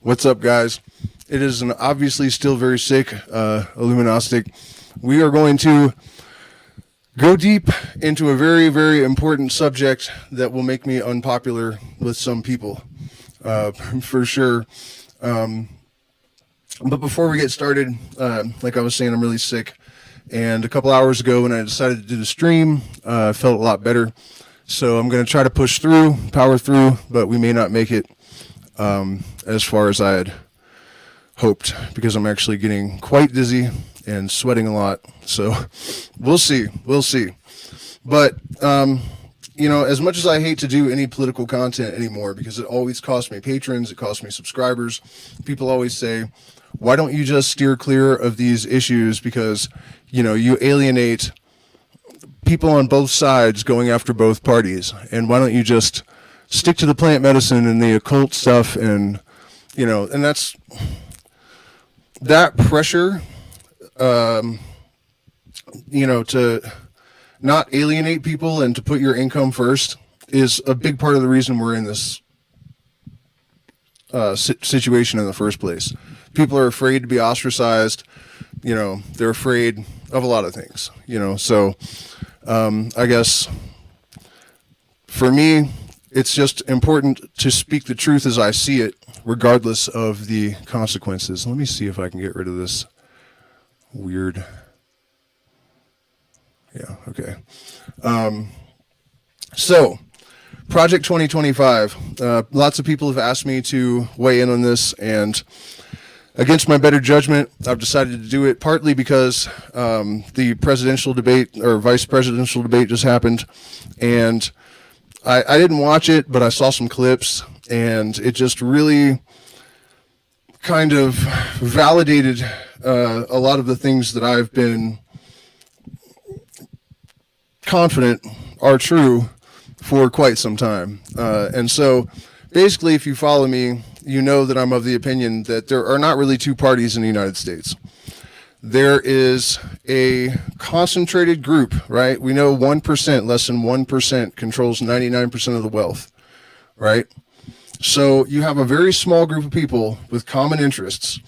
What's up, guys? It is an obviously still very sick Illuminostic. We are going to go deep into a very, very important subject that will make me unpopular with some people, for sure. But before we get started, like I was saying, I'm really sick. And a couple hours ago when I decided to do the stream, I felt a lot better. So I'm going to try to push through, power through, but we may not make it as far as I had hoped, because I'm actually getting quite dizzy and sweating a lot. So we'll see. But, as much as I hate to do any political content anymore, because it always costs me patrons, it costs me subscribers, people always say, why don't you just steer clear of these issues? Because, you alienate people on both sides going after both parties. And why don't you just stick to the plant medicine and the occult stuff? And, and that's that pressure, to not alienate people and to put your income first is a big part of the reason we're in this situation in the first place. People are afraid to be ostracized. They're afraid of a lot of things, so I guess for me, it's just important to speak the truth as I see it, regardless of the consequences. Let me see if I can get rid of this weird. Yeah, okay. So, Project 2025. Lots of people have asked me to weigh in on this, and against my better judgment, I've decided to do it partly because the presidential debate or vice presidential debate just happened, and I didn't watch it, but I saw some clips, and it just really kind of validated a lot of the things that I've been confident are true for quite some time. And so basically, if you follow me, you know that I'm of the opinion that there are not really two parties in the United States. There is a concentrated group, right? We know 1%, less than 1% controls 99% of the wealth, right? So you have a very small group of people with common interests.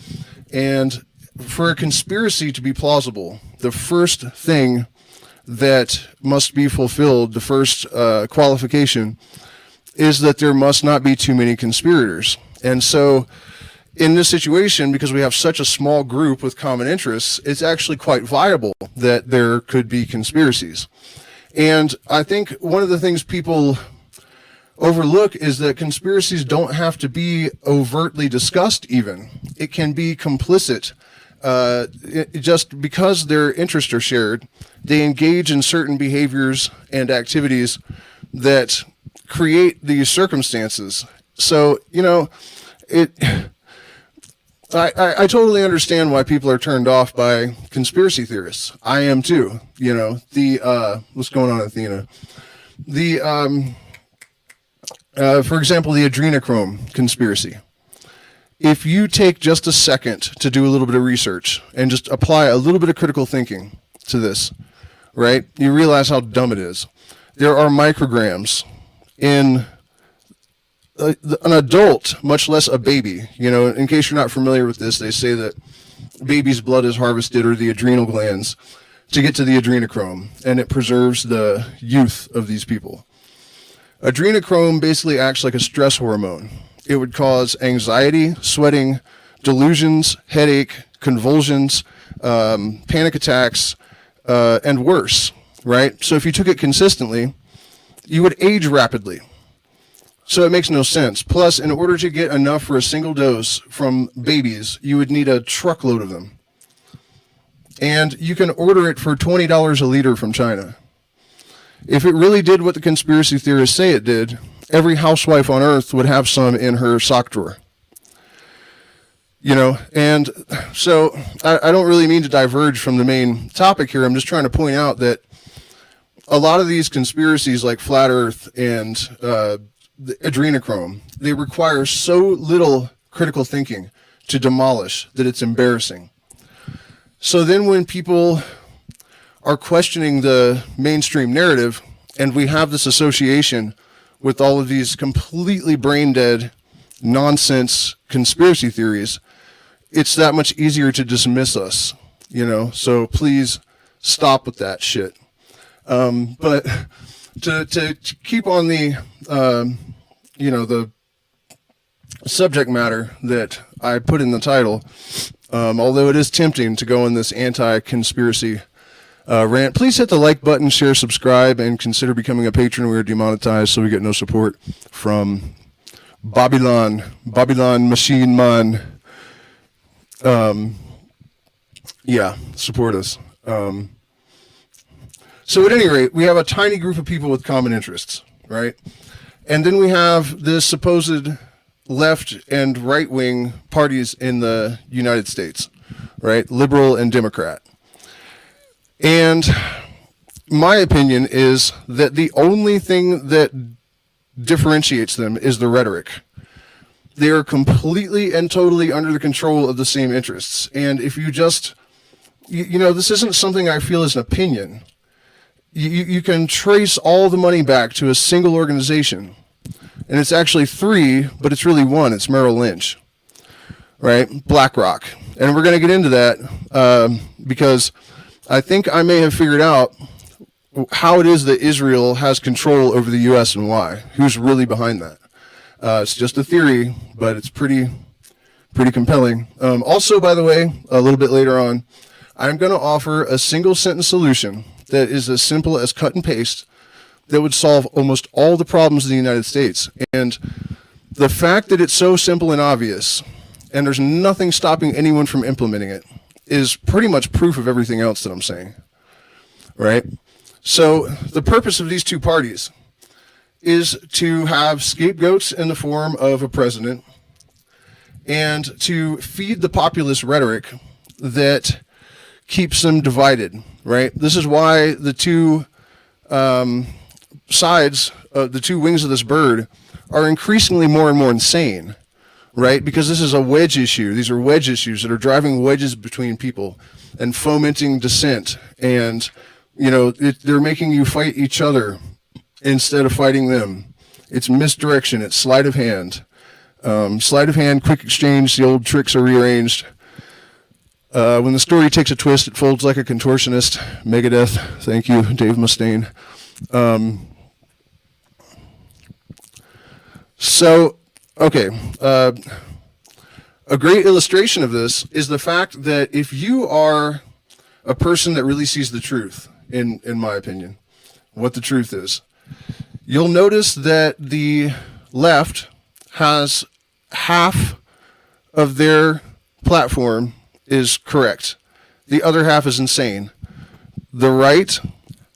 And for a conspiracy to be plausible, the first thing that must be fulfilled, the first qualification, is that there must not be too many conspirators. And so in this situation, because we have such a small group with common interests, it's actually quite viable that there could be conspiracies. And I think one of the things people overlook is that conspiracies don't have to be overtly discussed even. It can be complicit. Just because their interests are shared, they engage in certain behaviors and activities that create these circumstances. So, I totally understand why people are turned off by conspiracy theorists. I am too. What's going on, Athena? For example, the adrenochrome conspiracy. If you take just a second to do a little bit of research and just apply a little bit of critical thinking to this, right, you realize how dumb it is. There are micrograms in an adult, much less a baby. In case you're not familiar with this, they say that baby's blood is harvested, or the adrenal glands, to get to the adrenochrome, and it preserves the youth of these people. Adrenochrome basically acts like a stress hormone. It would cause anxiety, sweating, delusions, headache, convulsions, panic attacks, and worse, right? So if you took it consistently, you would age rapidly. So it makes no sense. Plus, in order to get enough for a single dose from babies, you would need a truckload of them. And you can order it for $20 a liter from China. If it really did what the conspiracy theorists say it did, every housewife on earth would have some in her sock drawer. And so I don't really mean to diverge from the main topic here. I'm just trying to point out that a lot of these conspiracies like Flat Earth and the adrenochrome, they require so little critical thinking to demolish that it's embarrassing. So then when people are questioning the mainstream narrative, and we have this association with all of these completely brain dead nonsense conspiracy theories, it's that much easier to dismiss us, so please stop with that shit. But to keep on the the subject matter that I put in the title, although it is tempting to go in this anti-conspiracy rant, please hit the like button, share, subscribe, and consider becoming a patron. We are demonetized, so we get no support from Babylon Machine Man. Support us. So at any rate, we have a tiny group of people with common interests, right? And then we have this supposed left and right-wing parties in the United States, right? Liberal and Democrat. And my opinion is that the only thing that differentiates them is the rhetoric. They are completely and totally under the control of the same interests. And if you just, this isn't something I feel is an opinion. You can trace all the money back to a single organization. And it's actually three, but it's really one. It's Merrill Lynch, right? BlackRock. And we're going to get into that because I think I may have figured out how it is that Israel has control over the U.S. and why. Who's really behind that? It's just a theory, but it's pretty compelling. Also, by the way, a little bit later on, I'm going to offer a single sentence solution that is as simple as cut and paste that would solve almost all the problems in the United States. And the fact that it's so simple and obvious, and there's nothing stopping anyone from implementing it, is pretty much proof of everything else that I'm saying, right? So the purpose of these two parties is to have scapegoats in the form of a president and to feed the populist rhetoric that keeps them divided, right? This is why the two sides, the two wings of this bird, are increasingly more and more insane, right? Because this is a wedge issue. These are wedge issues that are driving wedges between people and fomenting dissent. And, they're making you fight each other instead of fighting them. It's misdirection. It's sleight of hand. Quick exchange. The old tricks are rearranged. When the story takes a twist, it folds like a contortionist. Megadeth. Thank you, Dave Mustaine. A great illustration of this is the fact that if you are a person that really sees the truth, in my opinion, what the truth is, you'll notice that the left has half of their platform is correct. The other half is insane. The right,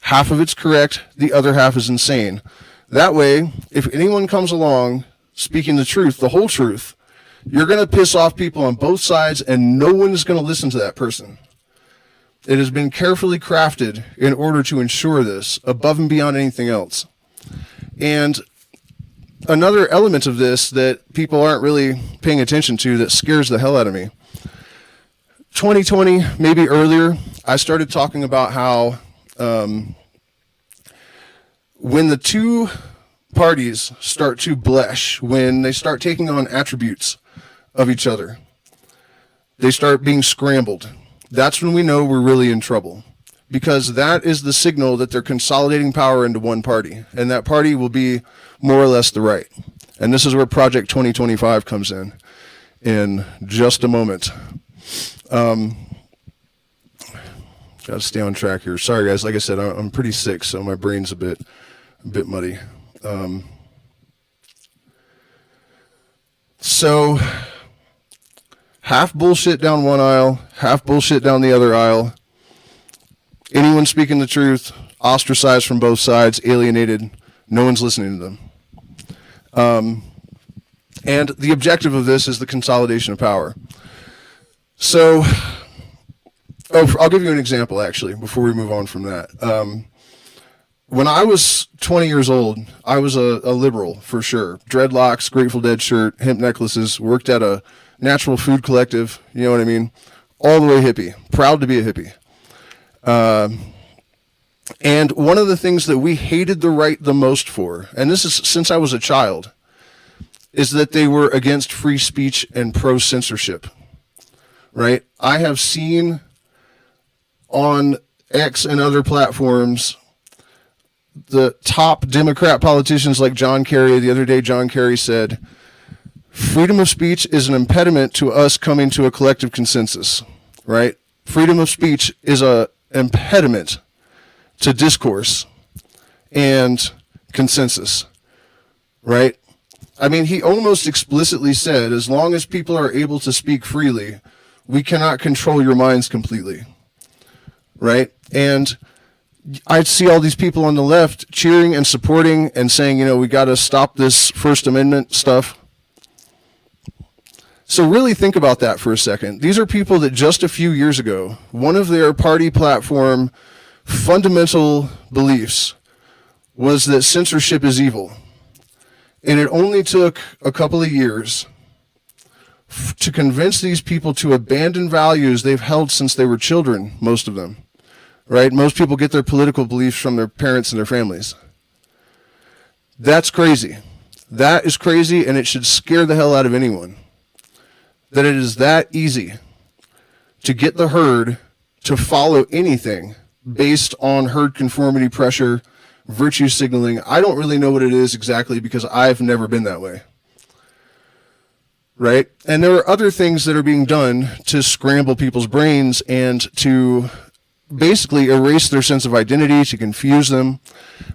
half of it's correct. The other half is insane. That way, if anyone comes along speaking the truth, the whole truth, you're going to piss off people on both sides and no one is going to listen to that person. It has been carefully crafted in order to ensure this above and beyond anything else. And another element of this that people aren't really paying attention to that scares the hell out of me. 2020, maybe earlier, I started talking about how when the two parties start to blesh, when they start taking on attributes of each other, they start being scrambled. That's when we know we're really in trouble, because that is the signal that they're consolidating power into one party, and that party will be more or less the right. And this is where Project 2025 comes in just a moment. Got to stay on track here. Sorry, guys. Like I said, I'm pretty sick, so my brain's a bit muddy. So half bullshit down one aisle, half bullshit down the other aisle. Anyone speaking the truth, ostracized from both sides, alienated. No one's listening to them. And the objective of this is the consolidation of power. So, I'll give you an example, actually, before we move on from that. When I was 20 years old, I was a liberal, for sure. Dreadlocks, Grateful Dead shirt, hemp necklaces, worked at a natural food collective, you know what I mean? All the way hippie. Proud to be a hippie. And one of the things that we hated the right the most for, and this is since I was a child, is that they were against free speech and pro-censorship, right? I have seen on X and other platforms the top Democrat politicians like John Kerry. The other day, John Kerry said, freedom of speech is an impediment to us coming to a collective consensus, right? Freedom of speech is an impediment to discourse and consensus, right? I mean, he almost explicitly said, as long as people are able to speak freely, we cannot control your minds completely, right? And I see all these people on the left cheering and supporting and saying, you know, we got to stop this First Amendment stuff. So really think about that for a second. These are people that just a few years ago, one of their party platform fundamental beliefs was that censorship is evil. And it only took a couple of years to convince these people to abandon values they've held since they were children, most of them, right? Most people get their political beliefs from their parents and their families. That's crazy. That is crazy, and it should scare the hell out of anyone. That it is that easy to get the herd to follow anything based on herd conformity pressure, virtue signaling. I don't really know what it is exactly because I've never been that way. Right? And there are other things that are being done to scramble people's brains and to basically erase their sense of identity, to confuse them.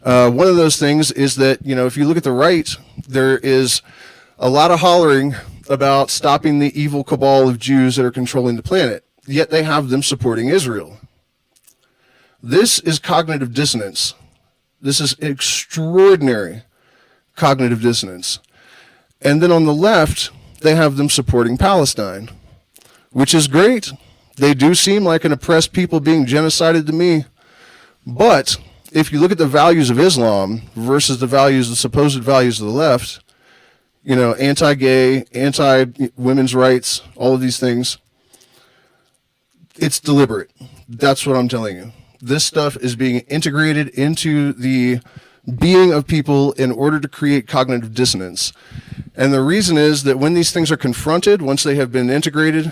One of those things is that, you know, if you look at the right, there is a lot of hollering about stopping the evil cabal of Jews that are controlling the planet, yet they have them supporting Israel. This is cognitive dissonance. This is extraordinary cognitive dissonance. And then on the left, they have them supporting Palestine, which is great. They do seem like an oppressed people being genocided to me. But if you look at the values of Islam versus the values, the supposed values of the left, you know, anti-gay, anti-women's rights, all of these things, it's deliberate. That's what I'm telling you. This stuff is being integrated into the being of people in order to create cognitive dissonance. And the reason is that when these things are confronted, once they have been integrated,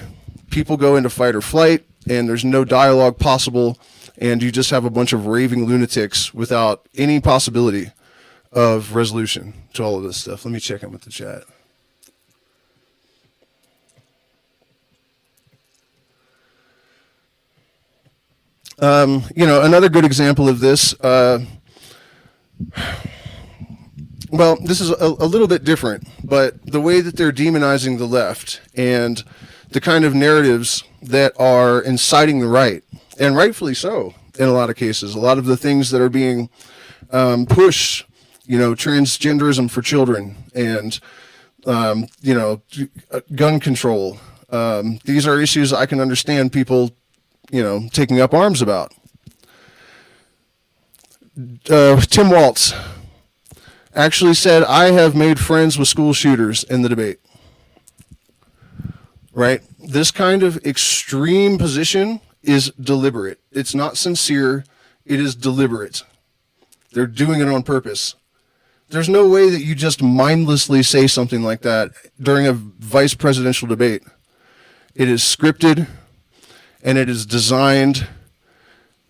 people go into fight or flight, and there's no dialogue possible, and you just have a bunch of raving lunatics without any possibility of resolution to all of this stuff. Let me check in with the chat. You know, another good example of this, well, this is a little bit different, but the way that they're demonizing the left and the kind of narratives that are inciting the right, and rightfully so in a lot of cases, a lot of the things that are being pushed, you know, transgenderism for children and, you know, gun control. These are issues I can understand people, you know, taking up arms about. Tim Waltz actually said, I have made friends with school shooters in the debate. Right? This kind of extreme position is deliberate. It's not sincere. It is deliberate. They're doing it on purpose. There's no way that you just mindlessly say something like that during a vice presidential debate. It is scripted, and it is designed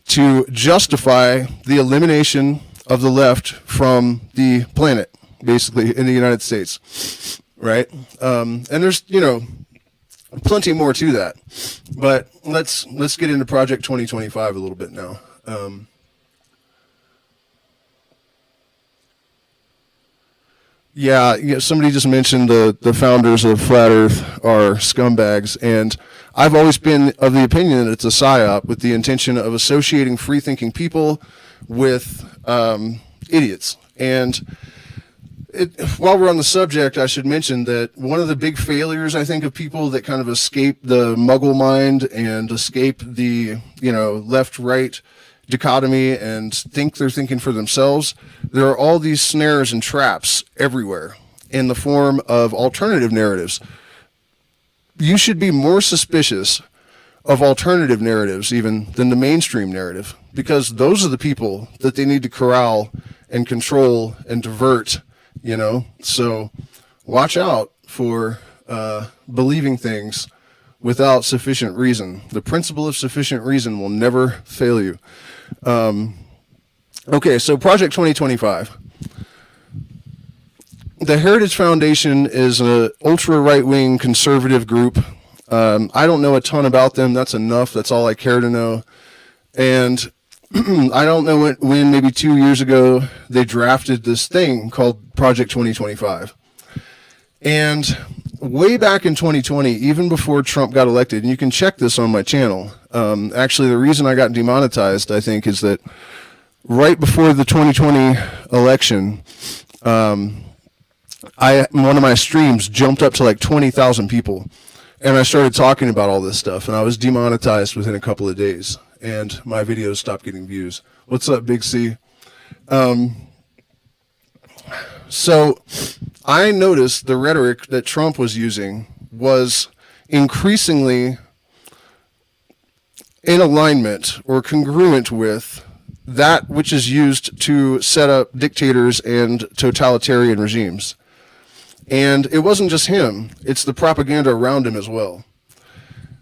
to justify the elimination of the left from the planet, basically, in the United States, right? And there's, you know, plenty more to that. But let's get into Project 2025 a little bit now. Yeah, somebody just mentioned the founders of Flat Earth are scumbags, and I've always been of the opinion that it's a psyop with the intention of associating free-thinking people with idiots. And while we're on the subject, I should mention that one of the big failures, I think, of people that kind of escape the Muggle mind and escape the, you know, left-right dichotomy and think they're thinking for themselves, there are all these snares and traps everywhere in the form of alternative narratives. You should be more suspicious of alternative narratives even than the mainstream narrative, because those are the people that they need to corral and control and divert, you know. So watch out for believing things without sufficient reason. The principle of sufficient reason will never fail you. Okay, so Project 2025. The Heritage Foundation is an ultra right-wing conservative group. I don't know a ton about them. That's enough. That's all I care to know. And I don't know when, maybe 2 years ago, they drafted this thing called Project 2025. And way back in 2020, even before Trump got elected, and you can check this on my channel. Actually, the reason I got demonetized, I think, is that right before the 2020 election, one of my streams jumped up to like 20,000 people, and I started talking about all this stuff, and I was demonetized within a couple of days, and my videos stopped getting views. What's up, Big C? So I noticed the rhetoric that Trump was using was increasingly in alignment or congruent with that which is used to set up dictators and totalitarian regimes. And it wasn't just him, it's the propaganda around him as well.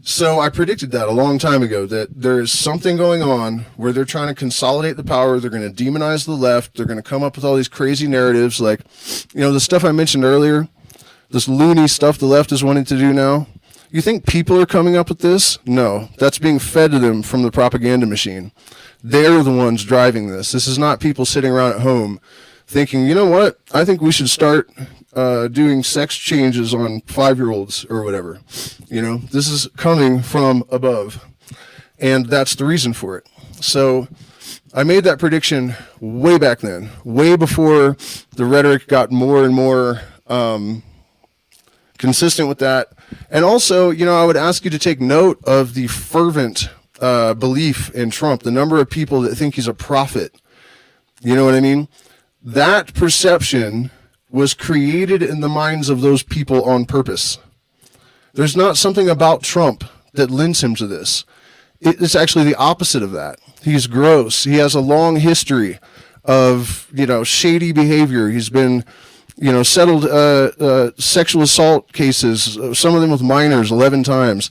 So I predicted that a long time ago, that there's something going on where they're trying to consolidate the power, they're going to demonize the left, they're going to come up with all these crazy narratives like, the stuff I mentioned earlier, this loony stuff the left is wanting to do now. You think people are coming up with this? No, that's being fed to them from the propaganda machine. They're the ones driving this. This is not people sitting around at home thinking, you know what, I think we should start doing sex changes on 5-year-olds or whatever. This is coming from above, and that's the reason for it. So I made that prediction way back then, way before the rhetoric got more and more consistent with that. And also, I would ask you to take note of the fervent belief in Trump, the number of people that think he's a prophet. You know what I mean? That perception was created in the minds of those people on purpose. There's not something about Trump that lends him to this. It's actually the opposite of that. He's gross. He has a long history of, shady behavior. He's been, settled sexual assault cases, some of them with minors 11 times.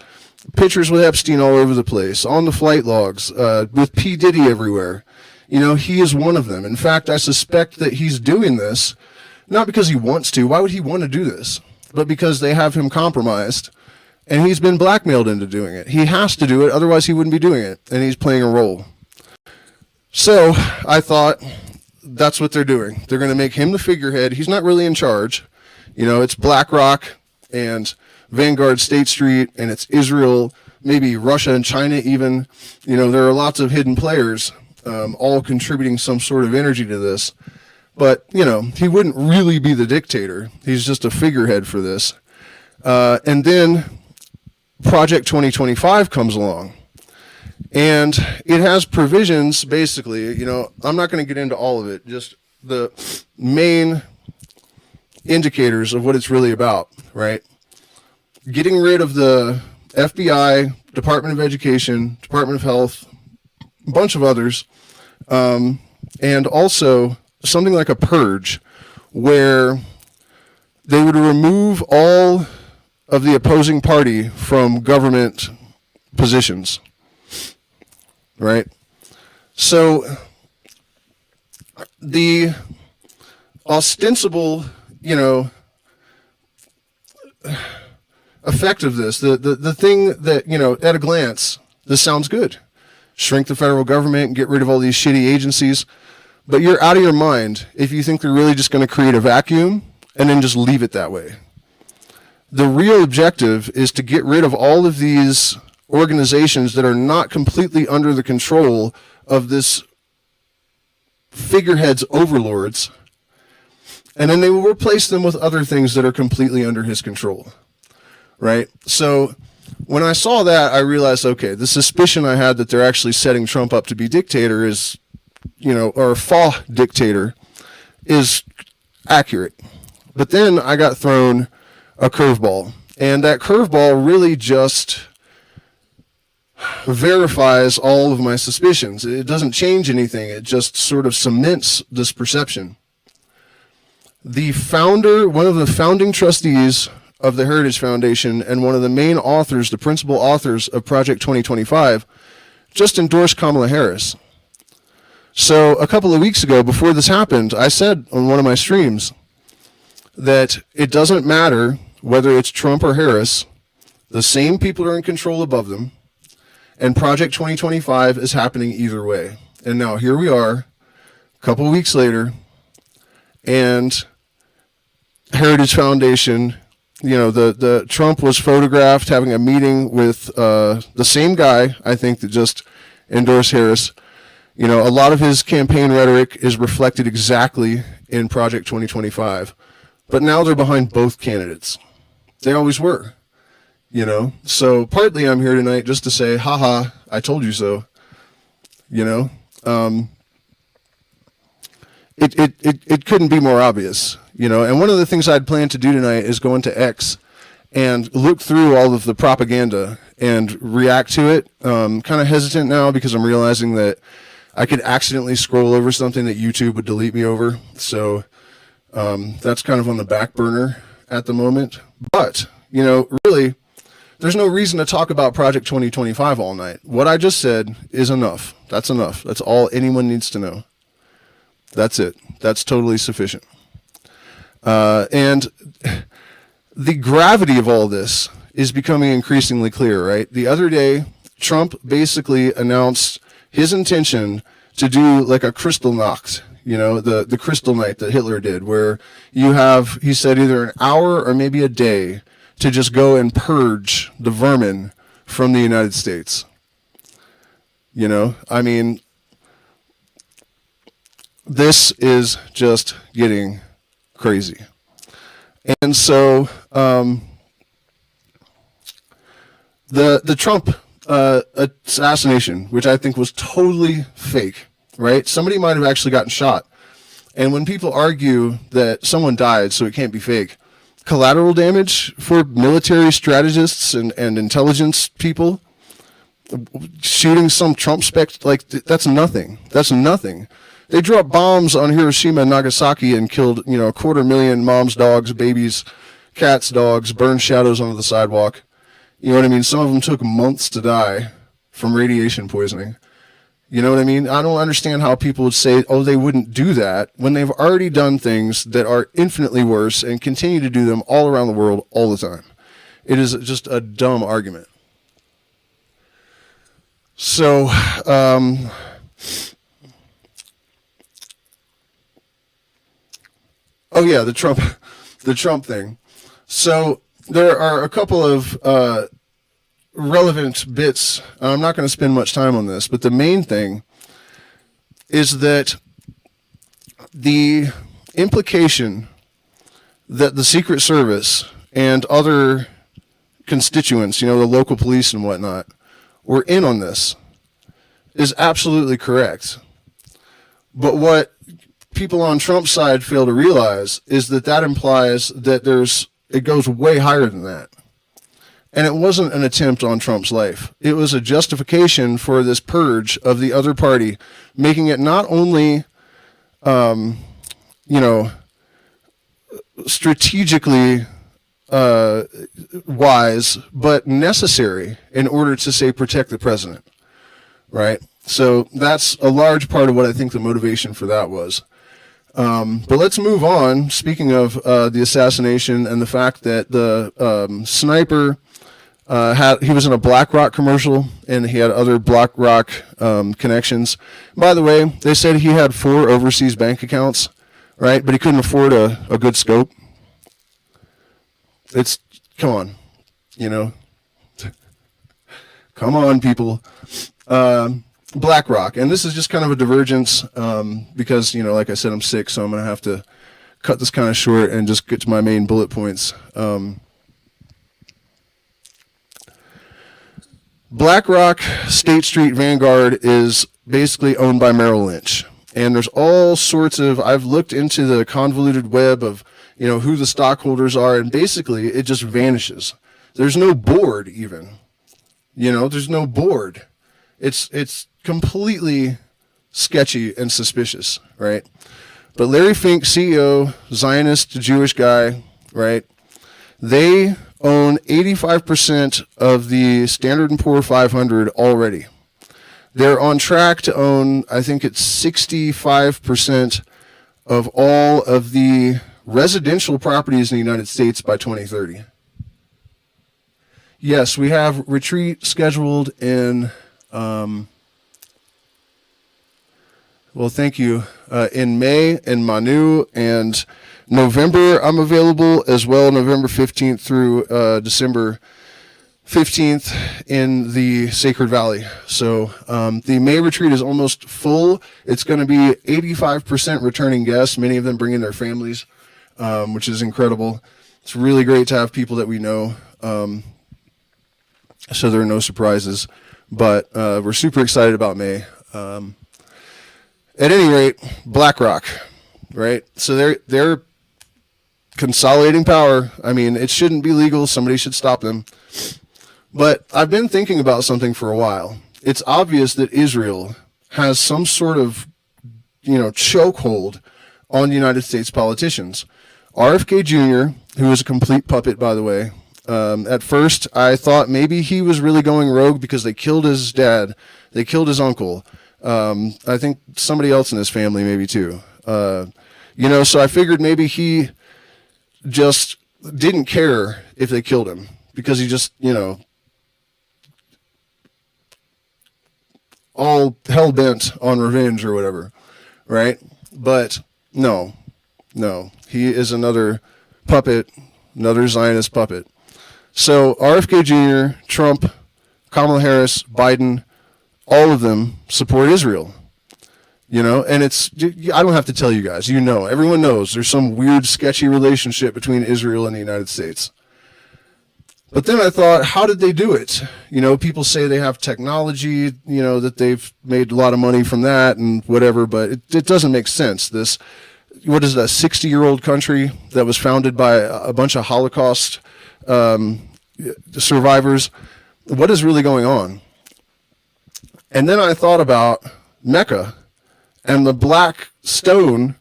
Pictures with Epstein all over the place, on the flight logs, with P. Diddy everywhere. He is one of them. In fact, I suspect that he's doing this not because he wants to. Why would he want to do this? But because they have him compromised, and he's been blackmailed into doing it. He has to do it, otherwise he wouldn't be doing it, and he's playing a role. So I thought, that's what they're doing. They're going to make him the figurehead. He's not really in charge. It's BlackRock and Vanguard State Street, and it's Israel, maybe Russia and China even. There are lots of hidden players, all contributing some sort of energy to this. But, he wouldn't really be the dictator. He's just a figurehead for this. And then Project 2025 comes along. And it has provisions, basically, I'm not going to get into all of it, just the main indicators of what it's really about, right? Getting rid of the FBI, Department of Education, Department of Health, a bunch of others, and also something like a purge where they would remove all of the opposing party from government positions, right? So the ostensible, effect of this, the thing that, at a glance, this sounds good. Shrink the federal government and get rid of all these shitty agencies. But you're out of your mind if you think they're really just going to create a vacuum and then just leave it that way. The real objective is to get rid of all of these organizations that are not completely under the control of this figurehead's overlords, and then they will replace them with other things that are completely under his control, right? So when I saw that, I realized, okay, the suspicion I had that they're actually setting Trump up to be dictator is, or a faux dictator, is accurate. But then I got thrown a curveball, and that curveball really just verifies all of my suspicions. It doesn't change anything. It just sort of cements this perception. The founder, one of the founding trustees of the Heritage Foundation and one of the main authors, the principal authors of Project 2025, just endorsed Kamala Harris. So a couple of weeks ago, before this happened, I said on one of my streams that it doesn't matter whether it's Trump or Harris, the same people are in control above them, and Project 2025 is happening either way. And now here we are, a couple of weeks later, and Heritage Foundation, you know, the Trump was photographed having a meeting with the same guy, I think, that just endorsed Harris. You know, a lot of his campaign rhetoric is reflected exactly in Project 2025. But now they're behind both candidates. They always were, you know. So partly I'm here tonight just to say, haha, I told you so, you know. It couldn't be more obvious, you know. And one of the things I'd planned to do tonight is go into X and look through all of the propaganda and react to it. Kind of hesitant now because I'm realizing that I could accidentally scroll over something that YouTube would delete me over. So that's kind of on the back burner at the moment. But, you know, really, there's no reason to talk about Project 2025 all night. What I just said is enough. That's enough. That's all anyone needs to know. That's it. That's totally sufficient. And the gravity of all this is becoming increasingly clear, right? The other day, Trump basically announced his intention to do like a Kristallnacht, you know, the crystal night that Hitler did, where you have, he said, either an hour or maybe a day to just go and purge the vermin from the United States. You know, I mean, this is just getting crazy. And so the Trump assassination, which I think was totally fake, right? Somebody might have actually gotten shot. And when people argue that someone died, so it can't be fake, collateral damage for military strategists and intelligence people, shooting some Trump spec, like, that's nothing. That's nothing. They dropped bombs on Hiroshima and Nagasaki and killed, you know, 250,000 moms, dogs, babies, cats, dogs, burned shadows onto the sidewalk. You know what I mean? Some of them took months to die from radiation poisoning. You know what I mean? I don't understand how people would say, oh, they wouldn't do that when they've already done things that are infinitely worse and continue to do them all around the world all the time. It is just a dumb argument. So, oh yeah, the Trump thing. So there are a couple of relevant bits. I'm not going to spend much time on this, but the main thing is that the implication that the Secret Service and other constituents, you know, the local police and whatnot, were in on this is absolutely correct. But what people on Trump's side fail to realize is that that implies that it goes way higher than that. And it wasn't an attempt on Trump's life. It was a justification for this purge of the other party, making it not only, you know, strategically wise, but necessary in order to, say, protect the president, right? So that's a large part of what I think the motivation for that was. But let's move on. Speaking of the assassination and the fact that the sniper he was in a BlackRock commercial and he had other BlackRock connections. By the way, they said he had 4 overseas bank accounts, right? But he couldn't afford a good scope. Come on, you know. Come on, people. BlackRock, and this is just kind of a divergence because, you know, like I said, I'm sick, so I'm going to have to cut this kind of short and just get to my main bullet points. BlackRock, State Street, Vanguard is basically owned by Merrill Lynch, and there's all sorts of, I've looked into the convoluted web of, you know, who the stockholders are, and basically it just vanishes. There's no board even, you know, there's no board. It's completely sketchy and suspicious, right? But Larry Fink, CEO, Zionist, Jewish guy, right? They own 85% of the Standard & Poor 500 already. They're on track to own, I think it's 65% of all of the residential properties in the United States by 2030. Yes, we have retreat scheduled in, well, thank you, in May in Manu, and November I'm available as well, November 15th through December 15th in the Sacred Valley. So the May retreat is almost full. It's going to be 85% returning guests, many of them bringing their families, which is incredible. It's really great to have people that we know, so there are no surprises. But we're super excited about May. At any rate, BlackRock, right? So they're consolidating power. I mean, it shouldn't be legal. Somebody should stop them. But I've been thinking about something for a while. It's obvious that Israel has some sort of, chokehold on United States politicians. RFK Jr., who is a complete puppet, by the way. At first, I thought maybe he was really going rogue because they killed his dad. They killed his uncle. I think somebody else in his family maybe too. So I figured maybe he just didn't care if they killed him because he just, all hell-bent on revenge or whatever, right? But no, he is another puppet, another Zionist puppet. So RFK Jr., Trump, Kamala Harris, Biden, all of them support Israel, and I don't have to tell you guys, everyone knows there's some weird, sketchy relationship between Israel and the United States. But then I thought, how did they do it? People say they have technology, that they've made a lot of money from that and whatever, but it doesn't make sense. What is that, 60-year-old country that was founded by a bunch of Holocaust survivors? What is really going on? And then I thought about Mecca and the black stone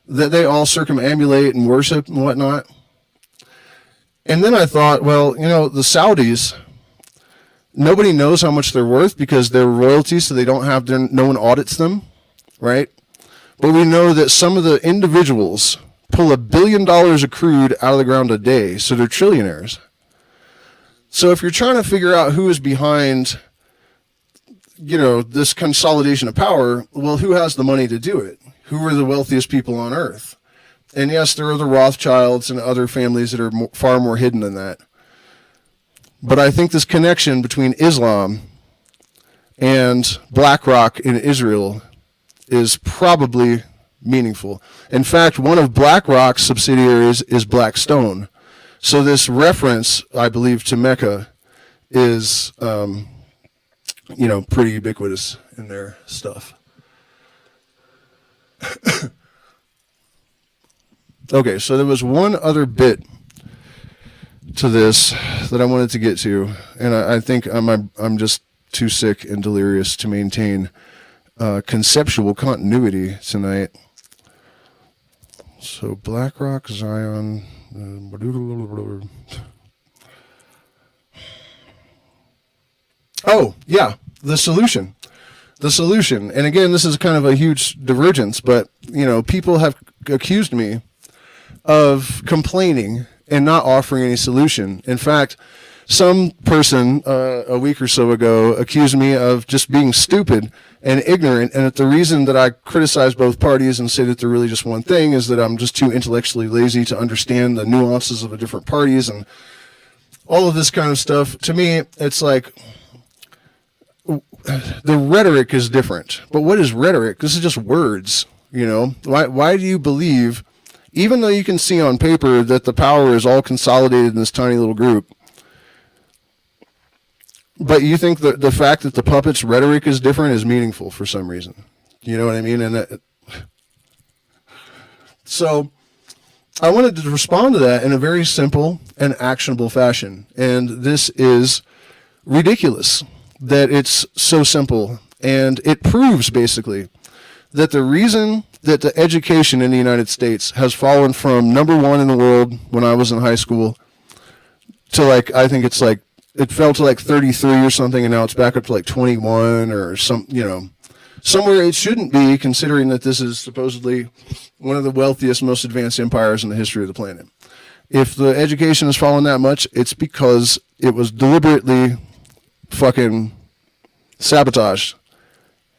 that they all circumambulate and worship and whatnot. And then I thought, well, the Saudis, nobody knows how much they're worth because they're royalty, so no one audits them, right? But we know that some of the individuals pull $1 billion of crude out of the ground a day, so they're trillionaires. So if you're trying to figure out who is behind, this consolidation of power, well, who has the money to do it? Who are the wealthiest people on earth? And yes, there are the Rothschilds and other families that are far more hidden than that. But I think this connection between Islam and BlackRock in Israel is probably meaningful. In fact, one of BlackRock's subsidiaries is Blackstone. So this reference, I believe, to Mecca is, pretty ubiquitous in their stuff. Okay, so there was one other bit to this that I wanted to get to, and I think I'm just too sick and delirious to maintain conceptual continuity tonight. So BlackRock, Zion. Oh, yeah, the solution. And again, this is kind of a huge divergence, but, people have accused me of complaining and not offering any solution. In fact, some person a week or so ago accused me of just being stupid and ignorant, and that the reason that I criticize both parties and say that they're really just one thing is that I'm just too intellectually lazy to understand the nuances of the different parties and all of this kind of stuff. To me, it's like the rhetoric is different. But what is rhetoric? This is just words, Why do you believe, even though you can see on paper that the power is all consolidated in this tiny little group, but you think that the fact that the puppet's rhetoric is different is meaningful for some reason? You know what I mean? And so I wanted to respond to that in a very simple and actionable fashion. And this is ridiculous that it's so simple. And it proves basically that the reason that the education in the United States has fallen from #1 in the world when I was in high school to like, I think it's like, it fell to like 33 or something, and now it's back up to like 21 or some, somewhere it shouldn't be, considering that this is supposedly one of the wealthiest, most advanced empires in the history of the planet. If the education has fallen that much, it's because it was deliberately fucking sabotaged,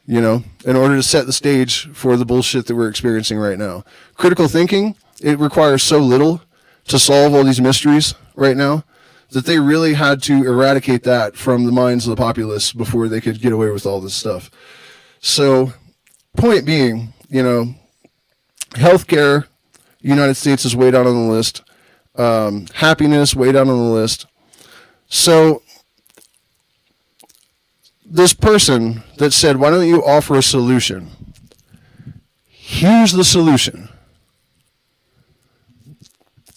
in order to set the stage for the bullshit that we're experiencing right now. Critical thinking, it requires so little to solve all these mysteries right now that they really had to eradicate that from the minds of the populace before they could get away with all this stuff. So, point being, healthcare, United States is way down on the list. Happiness, way down on the list. So, this person that said, why don't you offer a solution? Here's the solution.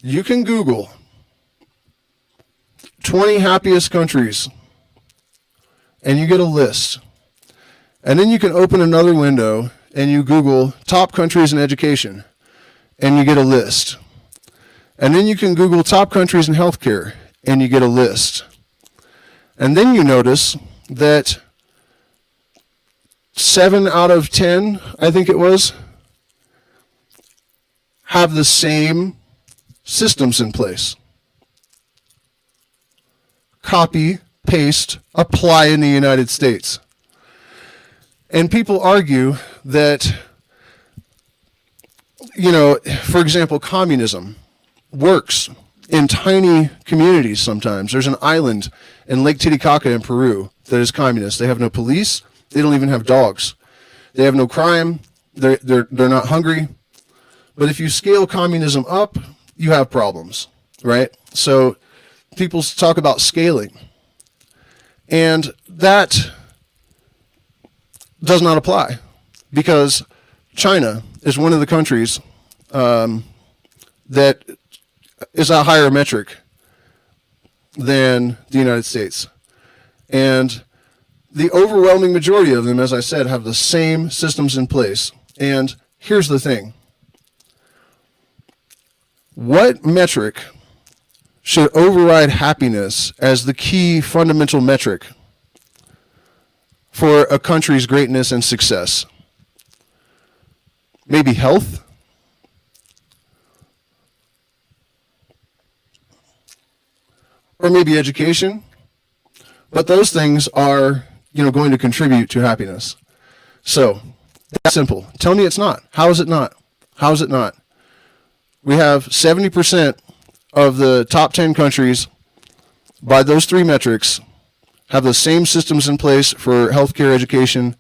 You can Google 20 happiest countries, and you get a list. And then you can open another window and you Google top countries in education, and you get a list. And then you can Google top countries in healthcare, and you get a list. And then you notice that 7 out of 10, I think it was, have the same systems in place. Copy, paste, apply in the United States. And people argue that, for example, communism works in tiny communities sometimes. There's an island in Lake Titicaca in Peru that is communist. They have no police. They don't even have dogs. They have no crime. They're not hungry. But if you scale communism up, you have problems, right? So people talk about scaling. And that does not apply, because China is one of the countries that is a higher metric than the United States. And the overwhelming majority of them, as I said, have the same systems in place. And here's the thing. What metric should override happiness as the key fundamental metric for a country's greatness and success? Maybe health? Or maybe education? But those things are, going to contribute to happiness. So, that's simple. Tell me it's not. How is it not? How is it not? We have 70% of the top 10 countries, by those three metrics, have the same systems in place for healthcare, education,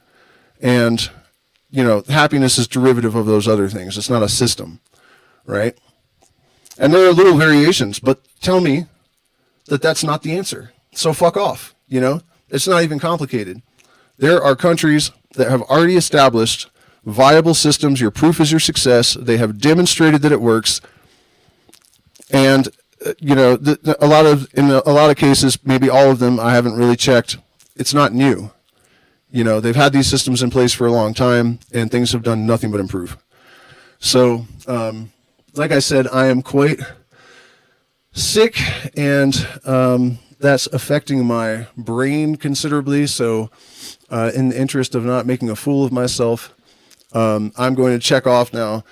and, happiness is derivative of those other things. It's not a system, right? And there are little variations, but tell me that that's not the answer. So fuck off, It's not even complicated. There are countries that have already established viable systems. Your proof is your success. They have demonstrated that it works. And in a lot of cases, maybe all of them, I haven't really checked. It's not new. They've had these systems in place for a long time, and things have done nothing but improve. So, like I said, I am quite sick, and that's affecting my brain considerably. So, in the interest of not making a fool of myself, I'm going to check off now.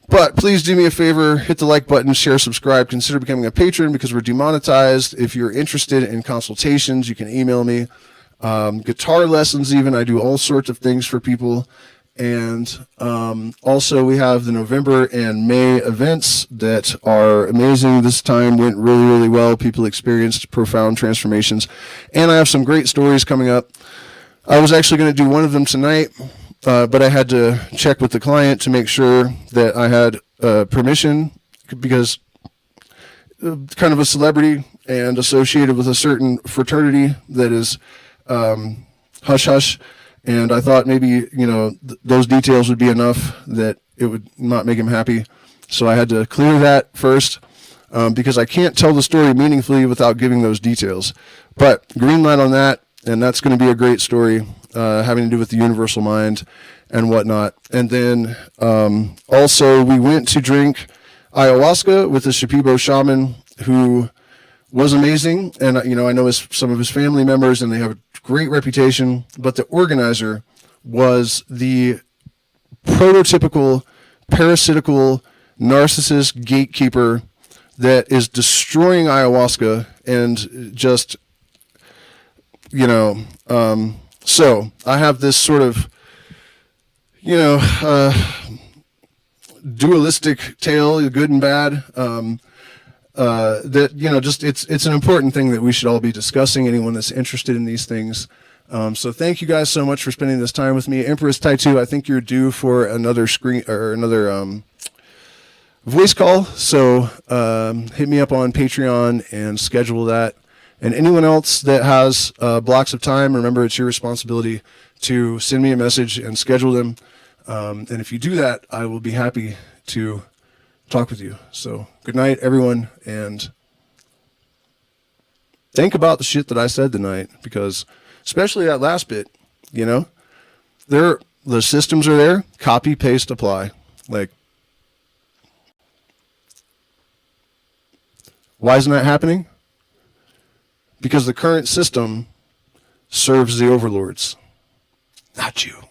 But please do me a favor, hit the like button, share, subscribe, consider becoming a patron because we're demonetized. If you're interested in consultations, you can email me. Guitar lessons even, I do all sorts of things for people. And also we have the November and May events that are amazing. This time went really, really well. People experienced profound transformations. And I have some great stories coming up. I was actually going to do one of them tonight. But I had to check with the client to make sure that I had permission, because kind of a celebrity and associated with a certain fraternity that is hush-hush. And I thought maybe, those details would be enough that it would not make him happy. So I had to clear that first, because I can't tell the story meaningfully without giving those details. But green light on that, and that's going to be a great story. having to do with the universal mind and whatnot. And then also we went to drink ayahuasca with the Shipibo shaman, who was amazing. And, I know some of his family members, and they have a great reputation. But the organizer was the prototypical parasitical narcissist gatekeeper that is destroying ayahuasca and just, so I have this sort of, dualistic tale, good and bad, that, just it's an important thing that we should all be discussing, anyone that's interested in these things. So thank you guys so much for spending this time with me. Empress Taitu, I think you're due for another voice call. So hit me up on Patreon and schedule that. And anyone else that has blocks of time, remember, it's your responsibility to send me a message and schedule them. And if you do that, I will be happy to talk with you. So good night, everyone. And think about the shit that I said tonight, because especially that last bit, the systems are there, copy, paste, apply. Like, why isn't that happening? Because the current system serves the overlords, not you.